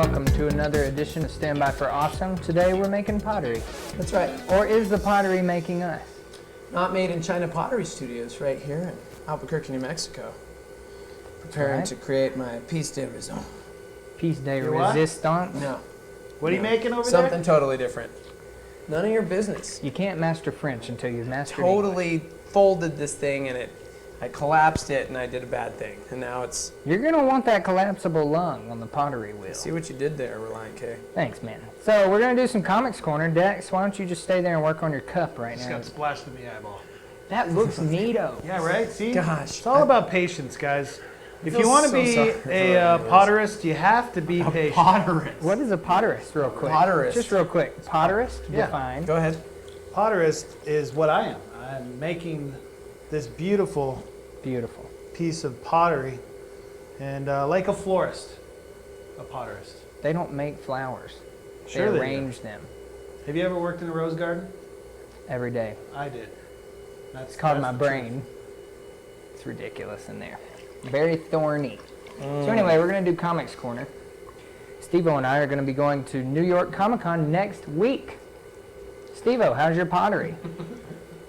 welcome to another edition of Stand By for Awesome. Today we're making pottery. That's right. Or is the pottery making us? Not Made in China Pottery Studios right here in Albuquerque, New Mexico. Preparing to create my piece de raison. Piece de Your what? resistance? No. What are you making over Something totally different. None of your business. You can't master French until you've mastered Totally folded this thing and I collapsed it and I did a bad thing. And now it's... You're going to want that collapsible lung on the pottery wheel. See what you did there, Reliant K. Thanks, man. So we're going to do some Comics Corner. Dex, why don't you just stay there and work on your cup right Just now? got splashed in the eyeball. That looks neato. Yeah, right? See? Gosh. It's all about patience, guys. If feel you want to so be sorry for a anyways. potterist, you have to be patient. Potterist. What is a potterist, real quick? Potterist. Just real quick. Potterist, Yeah. define. Go ahead. Potterist is what I am. I'm making this beautiful Beautiful. piece of pottery, and like a florist, a potterist. They don't make flowers. Sure they they do. arrange them Have you ever worked in a rose garden? every day. I did. It's called my the truth. brain. It's ridiculous in there. Very thorny. So anyway, we're going to do Comics Corner. Stevo and I are going to be going to New York Comic Con next week. Stevo, how's your pottery?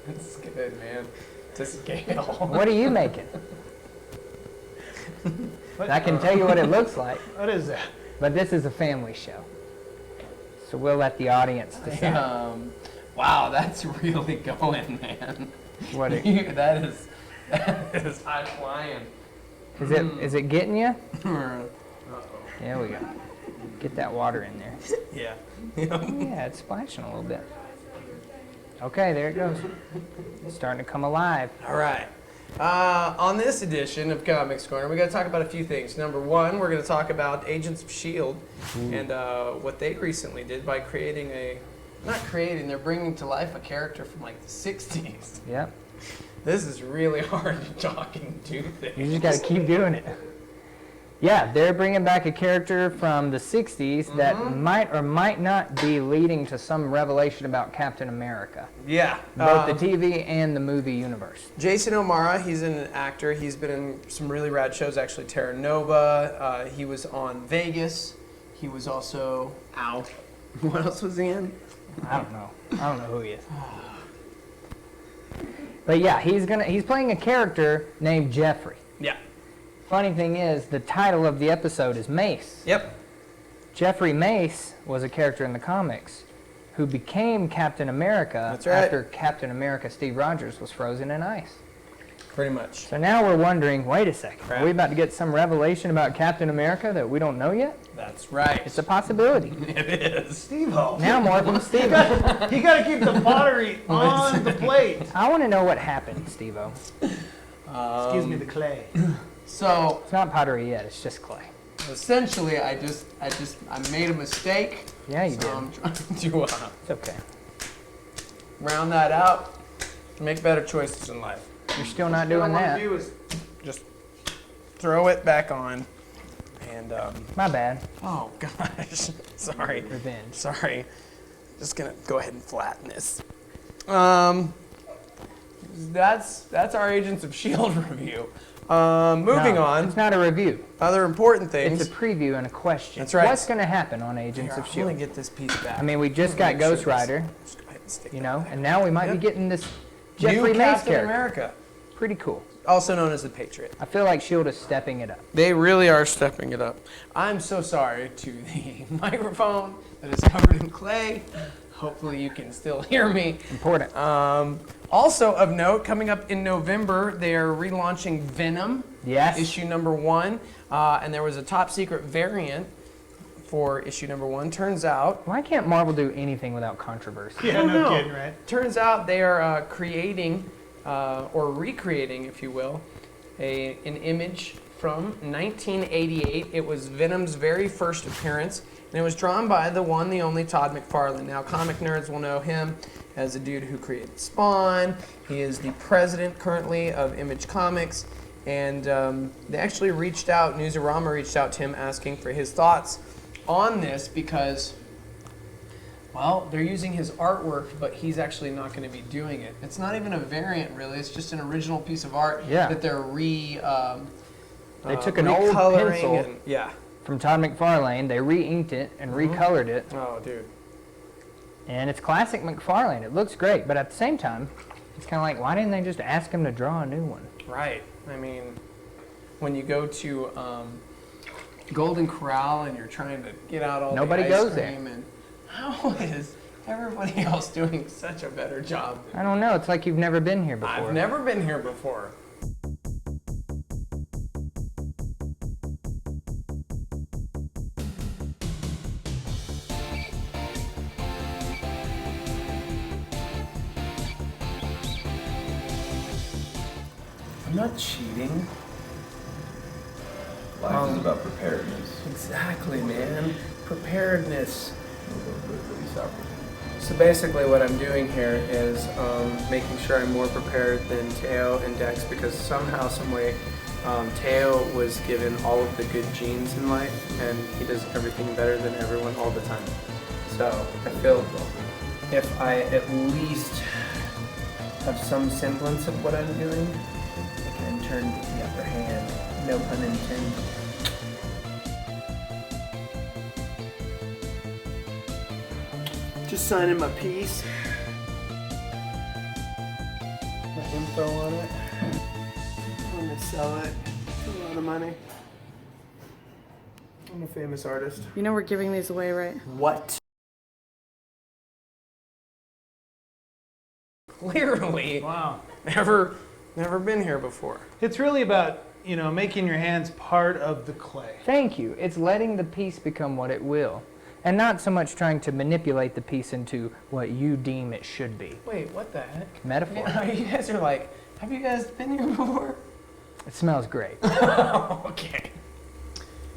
It's good, man. To scale. What are you making? What? I can tell you what it looks like, What is that? but this is a family show. So we'll let the audience decide. Wow, that's really going, man. What it, that is high flying. is it getting you? Uh-oh. There we go. Get that water in there. Yeah. Yeah, it's splashing a little bit. Okay, there it goes. It's starting to come alive. All right. On this edition of Comics Corner, we're going to talk about a few things. Number one, we're going to talk about Agents of S.H.I.E.L.D. and what they recently did by creating they're bringing to life a character from like the 60s. Yep. This is really hard to talk and do things. You just got to keep doing it. Yeah, they're bringing back a character from the 60s that might or might not be leading to some revelation about Captain America. Yeah. Both the TV and the movie universe. Jason O'Mara, he's an actor. He's been in some really rad shows, actually. Terra Nova. He was on Vegas. He was also... Ow. What else was he in? I don't know. I don't know who he is. But yeah, he's playing a character named Jeffrey. Yeah. Funny thing is, the title of the episode is Mace. Yep. Jeffrey Mace was a character in the comics who became Captain America That's right. after Captain America Steve Rogers was frozen in ice. Pretty much. So now we're wondering, wait a second, Crap. are we about to get some revelation about Captain America that we don't know yet? That's right. It's a possibility. It is. Steve-O. Now more from Steve. You got to keep the pottery on the plate. I want to know what happened, Steve-O. Excuse me, the clay. So It's not pottery yet, it's just clay. essentially, I made a mistake. Yeah, you So did. I'm trying to It's okay. round that out, make better choices in life. You're still not doing that. Just throw it back on, and My bad. oh gosh, sorry. Revenge. Sorry. Just gonna go ahead and flatten this. That's our Agents of S.H.I.E.L.D. review. Moving No, on. It's not a review. Other important things. It's a preview and a question. That's right. What's going to happen on Agents Here, of I'm gonna S.H.I.E.L.D.? get this piece back. I mean, we just got Make sure Ghost this- Rider, Just go ahead and stick you that know, back. and now we might be Yep. getting this New Jeffrey Mace Captain character. America, Pretty cool. also known as the Patriot. I feel like S.H.I.E.L.D. is stepping it up. They really are stepping it up. I'm so sorry to the microphone that is covered in clay. Hopefully you can still hear me. Important. Also of note, coming up in November, they are relaunching Venom, Yes. issue number 1. And there was a top secret variant for issue number 1. Turns out, Why can't Marvel do anything without controversy? Yeah, don't no know. kidding, right? turns out they are creating, or recreating, if you will, an image from 1988. It was Venom's very first appearance, and it was drawn by the one, the only Todd McFarlane. Now, comic nerds will know him as a dude who created Spawn. He is the president currently of Image Comics, and they actually reached out, Newsarama reached out to him asking for his thoughts on this because, well, they're using his artwork, but he's actually not going to be doing it. It's not even a variant, really. It's just an original piece of art Yeah. that they're They took an old recoloring pencil and, yeah. from Todd McFarlane. They re-inked it and recolored it. Oh, dude. And it's classic McFarlane. It looks great, but at the same time, it's kind of like, why didn't they just ask him to draw a new one? Right. I mean, when you go to Golden Corral and you're trying to get out all Nobody the ice goes there. cream, and how is everybody else doing such a better job? I don't know. It's like you've never been here before. I've never been here before. I'm not cheating. Life is about preparedness. Exactly, man. Preparedness. So basically what I'm doing here is making sure I'm more prepared than Teo and Dex, because somehow, someway, Teo was given all of the good genes in life and he does everything better than everyone all the time. So I feel if I at least have some semblance of what I'm doing, I can turn the upper hand. No pun intended. Just signing my piece. My info on it. I'm gonna sell it for a lot of money. I'm a famous artist. You know we're giving these away, right? What? Clearly. Wow. Never been here before. It's really about, making your hands part of the clay. Thank you. It's letting the piece become what it will, and not so much trying to manipulate the piece into what you deem it should be. Wait, what the heck? Metaphor. You guys are like, have you guys been here before? It smells great. Okay.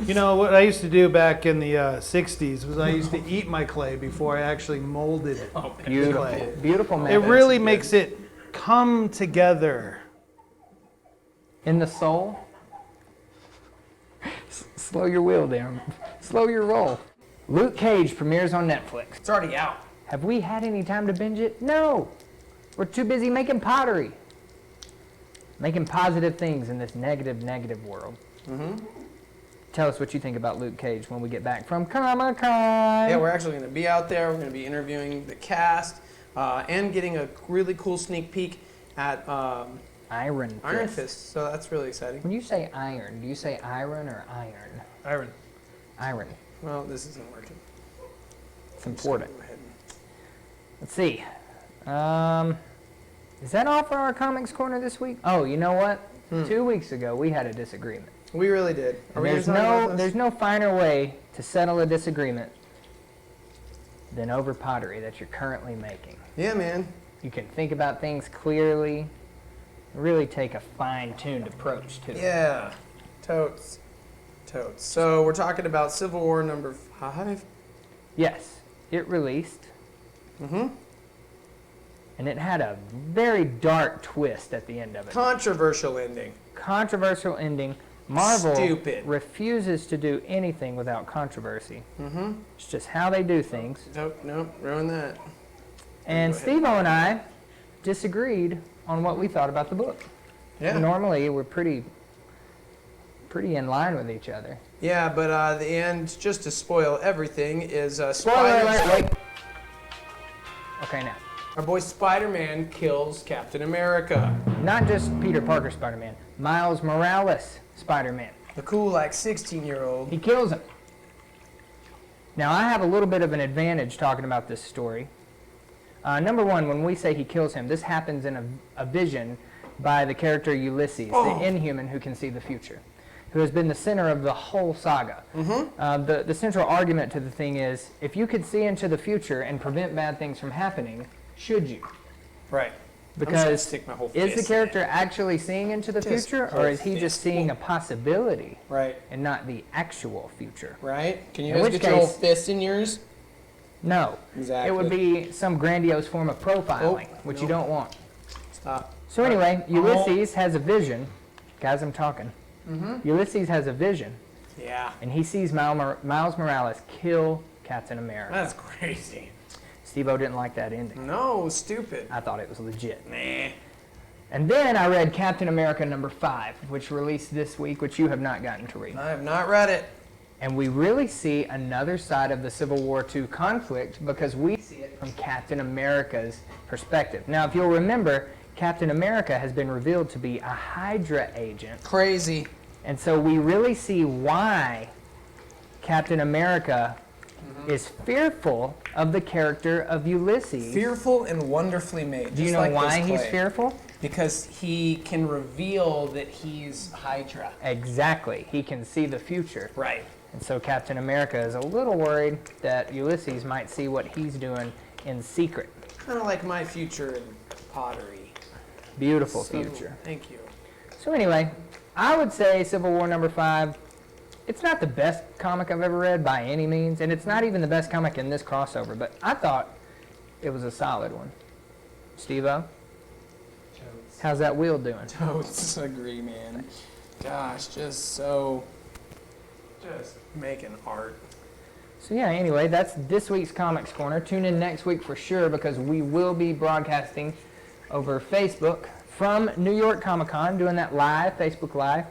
What I used to do back in the 60s was I used to eat my clay before I actually molded it. Oh, Beautiful. Clay. Beautiful It method. really makes it come together. In the soul. Slow your wheel down. Slow your roll. Luke Cage premieres on Netflix. It's already out. Have we had any time to binge it? No. We're too busy making pottery. Making positive things in this negative world. Tell us what you think about Luke Cage when we get back from Comic-Con. Yeah, we're actually going to be out there. We're going to be interviewing the cast and getting a really cool sneak peek at Iron Fist. So that's really exciting. When you say iron, do you say iron or iron? Iron. Iron. Well, this isn't working. It's important. Go ahead. Let's see. Is that all for our Comics Corner this week? Oh, you know what? 2 weeks ago, we had a disagreement. We really did. Are we There's gonna talk about this? there's no finer way to settle a disagreement than over pottery that you're currently making. Yeah, man. You can think about things clearly, really take a fine-tuned approach to it. Yeah. Totes. So we're talking about Civil War number 5. Yes, it released, Mm-hmm. and it had a very dark twist at the end of it. Controversial ending. Controversial ending. Marvel Stupid. refuses to do anything without controversy. Mm-hmm. It's just how they do things. Nope. Ruin that. And Go ahead. Stevo and I disagreed on what we thought about the book. Yeah. Normally, we're pretty in line with each other. Yeah, but the end, just to spoil everything, is Spoiler alert, wait. Okay, now. Our boy Spider-Man kills Captain America. Not just Peter Parker Spider-Man. Miles Morales Spider-Man. The cool, 16-year-old. He kills him. Now, I have a little bit of an advantage talking about this story. Number one, when we say he kills him, this happens in a vision by the character Ulysses, the Inhuman who can see the future, who has been the center of the whole saga. The central argument to the thing is, if you could see into the future and prevent bad things from happening, should you? Right. Because stick my whole is the fist character actually seeing into the Just future, whole or is he just fist. seeing a possibility Right. and not the actual future? Right? Can you In guys which get your whole case- fist in yours? No. Exactly. It would be some grandiose form of profiling, which you no. don't want. Stop. So anyway, Ulysses has a vision. Guys, I'm talking. Ulysses has a vision, Yeah. and he sees Miles Morales kill Captain America. That's crazy. Steve-O didn't like that ending. No, stupid. I thought it was legit. Nah. And then I read Captain America number 5, which released this week, which you have not gotten to read. I have not read it. And we really see another side of the Civil War II conflict because we see it from Captain America's perspective. Now, if you'll remember, Captain America has been revealed to be a Hydra agent. Crazy. And so we really see why Captain America is fearful of the character of Ulysses. Fearful and wonderfully made. Do you know why he's fearful? Because he can reveal that he's Hydra. Exactly. He can see the future. Right. And so Captain America is a little worried that Ulysses might see what he's doing in secret. Kind of like my future in pottery. Beautiful So, future. Thank you. So anyway, I would say Civil War #5, it's not the best comic I've ever read by any means, and it's not even the best comic in this crossover, but I thought it was a solid one. Stevo, how's that wheel doing? Totes agree, man. Gosh, just making art. So yeah, anyway, that's this week's Comics Corner. Tune in next week for sure because we will be broadcasting over Facebook from New York Comic Con, doing that live, Facebook Live.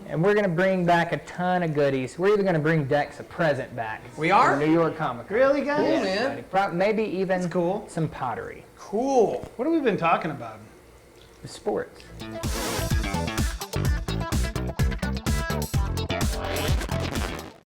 And we're going to bring back a ton of goodies. We're even going to bring Dex a present back. We are? from New York Comic Con. Really, guys? Cool, Yes, man. buddy. Maybe even That's cool. some pottery. Cool. What have we been talking about? Sports.